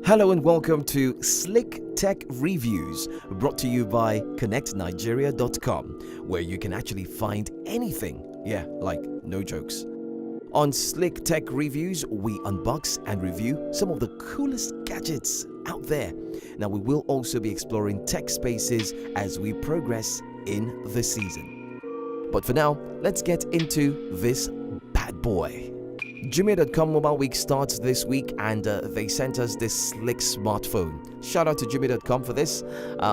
Hello and welcome to Slick Tech Reviews, brought to you by Connectnigeria.com, where you can actually find anything. Yeah, like no jokes. On Slick Tech Reviews, we unbox and review some of the coolest gadgets out there. Now, we will also be exploring tech spaces as we progress in the season. But for now, let's get into this bad boy. Jumia.com Mobile Week starts this week and they sent us this slick smartphone. Shout out to Jumia.com for this.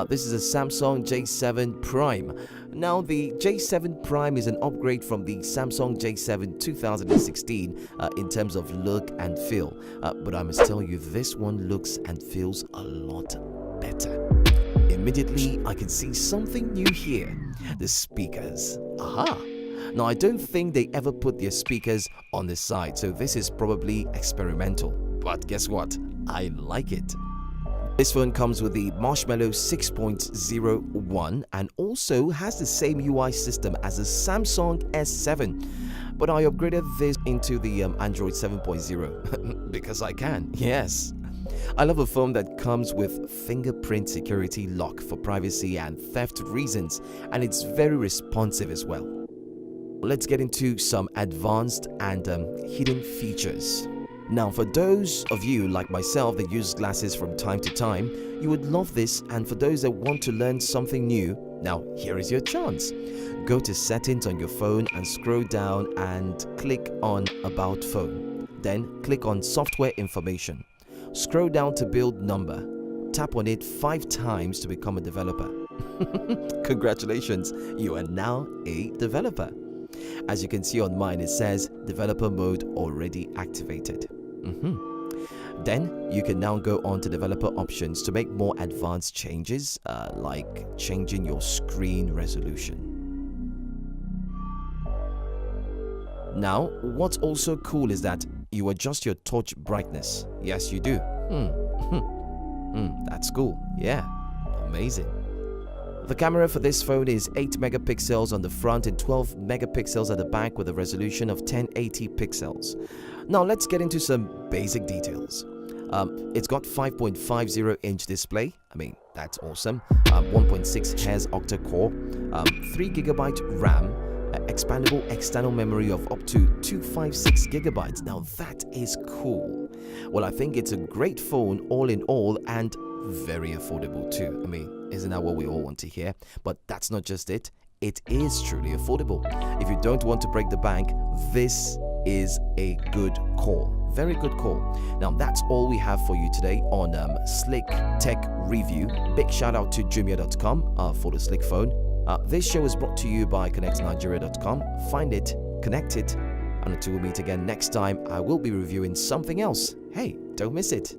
This is a Samsung J7 Prime. Now, the J7 Prime is an upgrade from the Samsung J7 2016 in terms of look and feel. But I must tell you, this one looks and feels a lot better. Immediately, I can see something new here. The speakers. Aha! Now, I don't think they ever put their speakers on the side, so this is probably experimental. But guess what? I like it. This phone comes with the Marshmallow 6.01 and also has the same UI system as the Samsung S7. But I upgraded this into the Android 7.0 because I can, yes. I love a phone that comes with fingerprint security lock for privacy and theft reasons, and it's very responsive as well. Let's get into some advanced and hidden features. Now, for those of you like myself that use glasses from time to time, you would love this, and for those that want to learn something new, now here is your chance. Go to settings on your phone and scroll down and click on About Phone. Then click on Software Information. Scroll down to Build Number. Tap on it 5 times to become a developer. Congratulations, you are now a developer. As you can see on mine, it says developer mode already activated. Then you can now go on to developer options to make more advanced changes, like changing your screen resolution. Now, what's also cool is that you adjust your touch brightness. Yes, you do. That's cool. Yeah, amazing. The camera for this phone is 8 megapixels on the front and 12 megapixels at the back with a resolution of 1080 pixels. Now let's get into some basic details. It's got 5.50-inch display. I mean, that's awesome. 1.6 Hz octa-core, 3 GB RAM, expandable external memory of up to 256 GB. Now that is cool. Well, I think it's a great phone all in all and very affordable too. I mean, isn't that what we all want to hear? But that's not just it. It is truly affordable. If you don't want to break the bank, this is a good call. Very good call. Now, that's all we have for you today on Slick Tech Review. Big shout out to Jumia.com for the Slick phone. This show is brought to you by Connectnigeria.com. Find it, connect it, and until we meet again next time, I will be reviewing something else. Hey, don't miss it.